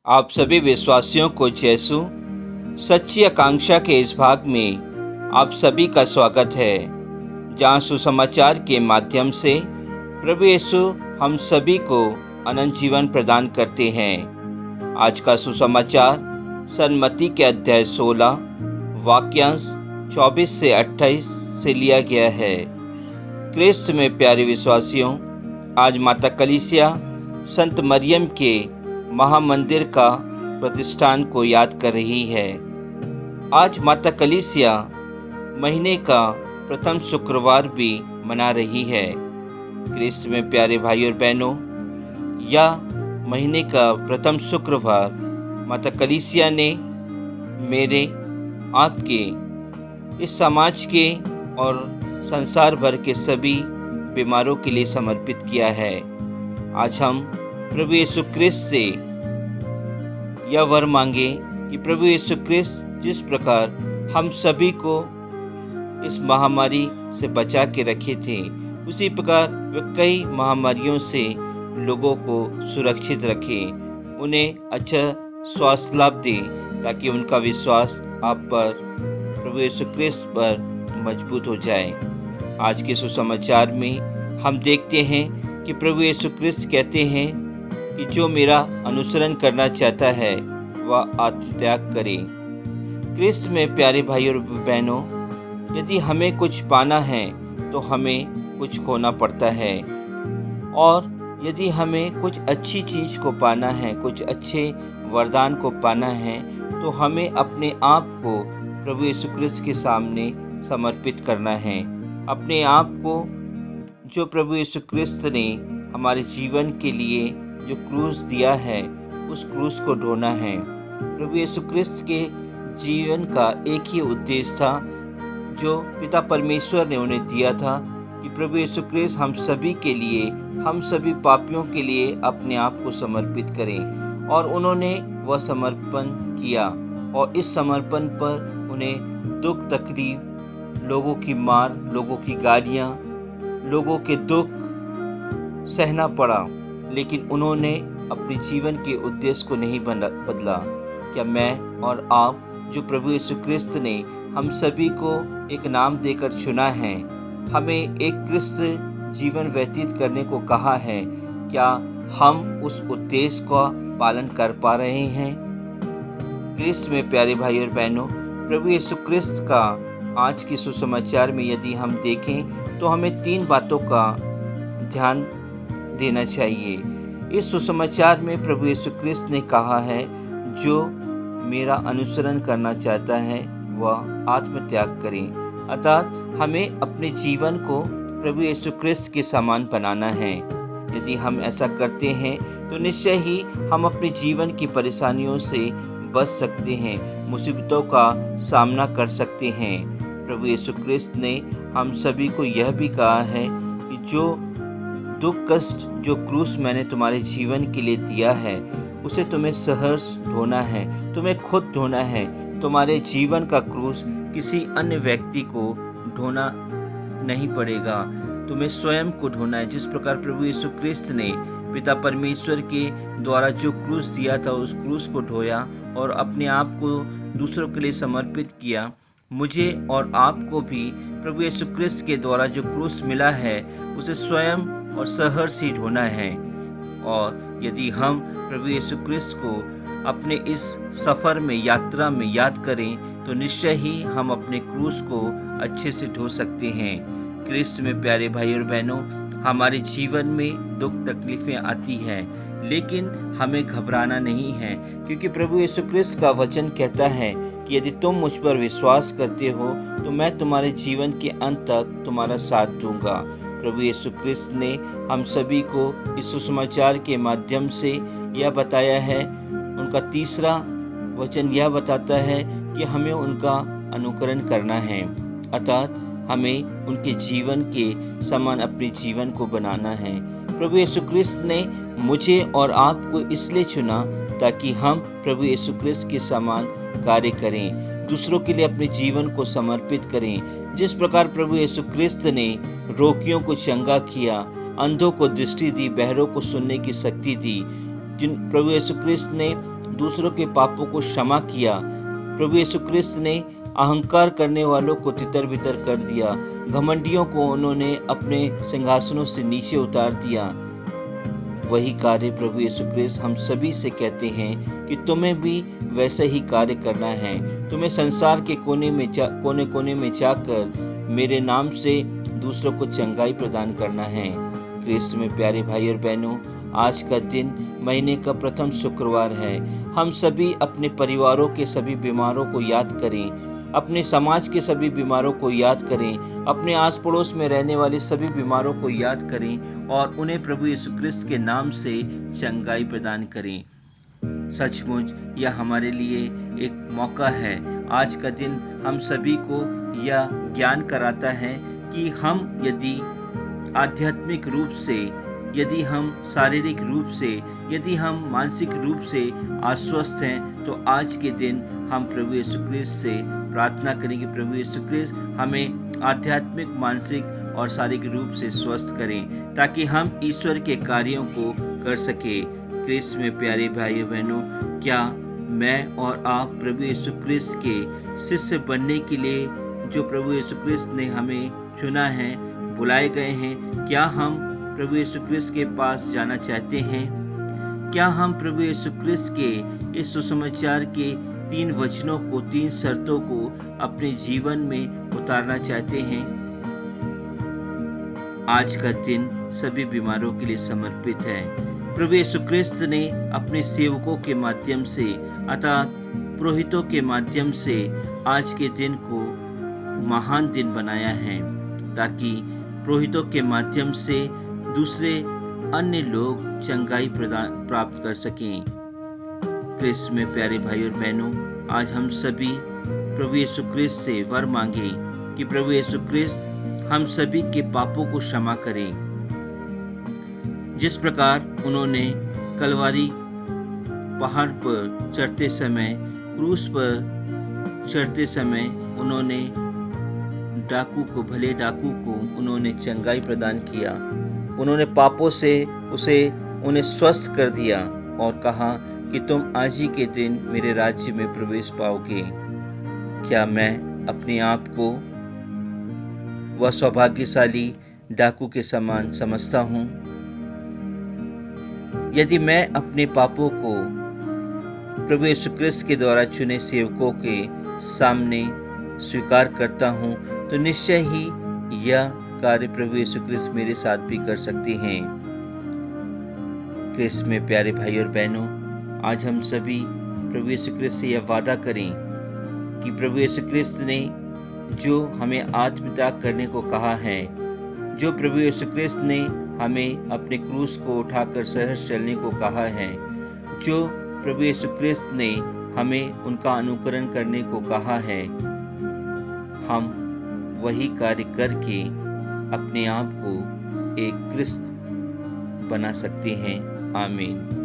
आप सभी विश्वासियों को यीशु सच्ची आकांक्षा के इस भाग में आप सभी का स्वागत है, जहां सुसमाचार के माध्यम से प्रभु यीशु हम सभी को अनंत जीवन प्रदान करते हैं। आज का सुसमाचार सन्मति के अध्याय 16 वाक्यांश 24 से 28 से लिया गया है। क्रिस्त में प्यारे विश्वासियों, आज माता कलीसिया संत मरियम के महामंदिर का प्रतिष्ठान को याद कर रही है। आज माता कलीसिया महीने का प्रथम शुक्रवार भी मना रही है। क्रिस्त में प्यारे भाई और बहनों, यह महीने का प्रथम शुक्रवार माता कलीसिया ने मेरे, आपके, इस समाज के और संसार भर के सभी बीमारों के लिए समर्पित किया है। आज हम प्रभु यीशु क्रिस्त से यह वर मांगे कि प्रभु यीशु क्रिस्त जिस प्रकार हम सभी को इस महामारी से बचा के रखे थे, उसी प्रकार वह कई महामारियों से लोगों को सुरक्षित रखे, उन्हें अच्छा स्वास्थ्य लाभ दे, ताकि उनका विश्वास आप पर, प्रभु यीशु क्रिस्त पर मजबूत हो जाए। आज के सुसमाचार में हम देखते हैं कि प्रभु यीशु क्रिस्त कहते हैं कि जो मेरा अनुसरण करना चाहता है वह आत्मत्याग करे। क्रिस्त में प्यारे भाई और बहनों, यदि हमें कुछ पाना है तो हमें कुछ खोना पड़ता है, और यदि हमें कुछ अच्छी चीज़ को पाना है, कुछ अच्छे वरदान को पाना है, तो हमें अपने आप को प्रभु यीशु क्रिस्त के सामने समर्पित करना है। अपने आप को जो प्रभु यीशु क्रिस्त ने हमारे जीवन के लिए जो क्रूस दिया है, उस क्रूस को ढोना है। प्रभु यीशु क्रिस्त के जीवन का एक ही उद्देश्य था, जो पिता परमेश्वर ने उन्हें दिया था, कि प्रभु यीशु क्रिस्त हम सभी के लिए, हम सभी पापियों के लिए अपने आप को समर्पित करें। और उन्होंने वह समर्पण किया, और इस समर्पण पर उन्हें दुख तकलीफ, लोगों की मार, लोगों की गालियाँ, लोगों के दुख सहना पड़ा, लेकिन उन्होंने अपने जीवन के उद्देश्य को नहीं बदला। क्या मैं और आप, जो प्रभु यीशु क्रिस्त ने हम सभी को एक नाम देकर चुना है, हमें एक क्रिस्त जीवन व्यतीत करने को कहा है, क्या हम उस उद्देश्य का पालन कर पा रहे हैं? क्रिस्त में प्यारे भाई और बहनों, प्रभु यीशु क्रिस्त का आज के सुसमाचार में यदि हम देखें तो हमें 3 बातों का ध्यान देना चाहिए। इस सुसमाचार में प्रभु यीशु क्रिस्त ने कहा है, जो मेरा अनुसरण करना चाहता है वह आत्मत्याग करें। अर्थात हमें अपने जीवन को प्रभु यीशु क्रिस्त के समान बनाना है। यदि हम ऐसा करते हैं तो निश्चय ही हम अपने जीवन की परेशानियों से बच सकते हैं, मुसीबतों का सामना कर सकते हैं। प्रभु यीशु क्रिस्त ने हम सभी को यह भी कहा है कि जो दुख कष्ट, जो क्रूस मैंने तुम्हारे जीवन के लिए दिया है, उसे तुम्हें सहर्ष ढोना है, तुम्हें खुद ढोना है। तुम्हारे जीवन का क्रूस किसी अन्य व्यक्ति को ढोना नहीं पड़ेगा, तुम्हें स्वयं को ढोना है। जिस प्रकार प्रभु यीशु क्रिस्त ने पिता परमेश्वर के द्वारा जो क्रूस दिया था, उस क्रूस को ढोया और अपने आप को दूसरों के लिए समर्पित किया, मुझे और आपको भी प्रभु यीशु क्रिस्त के द्वारा जो क्रूस मिला है, उसे स्वयं और सहर्ष ही ढोना है। और यदि हम प्रभु यीशु क्रिस्त को अपने इस सफ़र में, यात्रा में याद करें, तो निश्चय ही हम अपने क्रूस को अच्छे से ढो सकते हैं। क्रिस्त में प्यारे भाई और बहनों, हमारे जीवन में दुख तकलीफ़ें आती हैं, लेकिन हमें घबराना नहीं है, क्योंकि प्रभु यीशु क्रिस्त का वचन कहता है कि यदि तुम मुझ पर विश्वास करते हो तो मैं तुम्हारे जीवन के अंत तक तुम्हारा साथ दूंगा। प्रभु यीशु क्रिस्त ने हम सभी को इस सुसमाचार के माध्यम से यह बताया है। उनका तीसरा वचन यह बताता है कि हमें उनका अनुकरण करना है, अर्थात हमें उनके जीवन के समान अपने जीवन को बनाना है। प्रभु यीशु क्रिस्त ने मुझे और आपको इसलिए चुना ताकि हम प्रभु यीशु क्रिस्त के समान कार्य करें, दूसरों के लिए अपने जीवन को समर्पित करें। जिस प्रकार प्रभु यीशु क्रिस्त ने रोगियों को चंगा किया, अंधों को दृष्टि दी, बहरों को सुनने की शक्ति दी, जिन प्रभु यीशु क्रिस्त ने दूसरों के पापों को क्षमा किया। प्रभु यीशु क्रिस्त ने अहंकार करने वालों को तितर बितर कर दिया। घमंडियों को उन्होंने अपने सिंहासनों से नीचे उतार दिया। वही कार्य प्रभु यीशु क्रिस्त हम सभी से कहते हैं कि तुम्हें भी वैसा ही कार्य करना है। तुम्हें संसार के कोने कोने में जाकर मेरे नाम से दूसरों को चंगाई प्रदान करना है। क्रिस्त में प्यारे भाई और बहनों, आज का दिन महीने का प्रथम शुक्रवार है। हम सभी अपने परिवारों के सभी बीमारों को याद करें, अपने समाज के सभी बीमारों को याद करें, अपने आस पड़ोस में रहने वाले सभी बीमारों को याद करें और उन्हें प्रभु यीशु क्रिस्त के नाम से चंगाई प्रदान करें। सचमुच यह हमारे लिए एक मौका है। आज का दिन हम सभी को यह ज्ञान कराता है कि हम यदि आध्यात्मिक रूप से, यदि हम शारीरिक रूप से, यदि हम मानसिक रूप से अस्वस्थ हैं, तो आज के दिन हम प्रभु यीशु क्रिस्त से प्रार्थना करेंगे, प्रभु यीशु क्रिस्त हमें आध्यात्मिक, मानसिक और शारीरिक रूप से स्वस्थ करें, ताकि हम ईश्वर के कार्यों को कर सके। क्रिस्त में प्यारे भाइयों बहनों, क्या मैं और आप प्रभु यीशु क्रिस्त के शिष्य बनने के लिए, जो प्रभु यीशु क्रिस्त ने हमें चुना है, बुलाए गए हैं, क्या हम प्रभु यीशु क्रिस्त के पास जाना चाहते हैं? क्या हम प्रभु यीशु क्रिस्त के इस सुसमाचार के 3 वचनों को, 3 शर्तों को अपने जीवन में उतारना चाहते हैं? आज का दिन सभी बीमारों के लिए समर्पित है। प्रभु यीशु क्रिस्त ने अपने सेवकों के माध्यम से, अर्थात पुरोहितों के माध्यम से आज के दिन को महान दिन बनाया है, ताकि पुरोहितों के माध्यम से दूसरे अन्य लोग चंगाई प्राप्त कर सकें। क्रिस्त में प्यारे भाई और बहनों, आज हम सभी प्रभु यीशु क्रिस्त से वर मांगें कि प्रभु यीशु क्रिस्त हम सभी के पापों को क्षमा करें। जिस प्रकार उन्होंने कलवारी पहाड़ पर चढ़ते समय, क्रूस पर चढ़ते समय उन्होंने भले डाकू को उन्होंने चंगाई प्रदान किया, उन्होंने पापों से उन्हें स्वस्थ कर दिया और कहा कि तुम आज ही के दिन मेरे राज्य में प्रवेश पाओगे। क्या मैं अपने आप को वह सौभाग्यशाली डाकू के समान समझता हूँ? यदि मैं अपने पापों को प्रभु यीशु क्रिस्त के द्वारा चुने सेवकों के सामने स्वीकार करता हूँ, तो निश्चय ही यह कार्य प्रभु यीशु क्रिस्त मेरे साथ भी कर सकते हैं। क्रिस्त में प्यारे भाई और बहनों, आज हम सभी प्रभु यीशु क्रिस्त से यह वादा करें कि प्रभु यीशु क्रिस्त ने जो हमें आत्मत्याग करने को कहा है, जो प्रभु यीशु क्रिस्त ने हमें अपने क्रूस को उठाकर सहज चलने को कहा है, जो प्रभु यीशु क्रिस्त ने हमें उनका अनुकरण करने को कहा है, हम वही कार्य करके अपने आप को एक क्रिस्त बना सकते हैं। आमीन।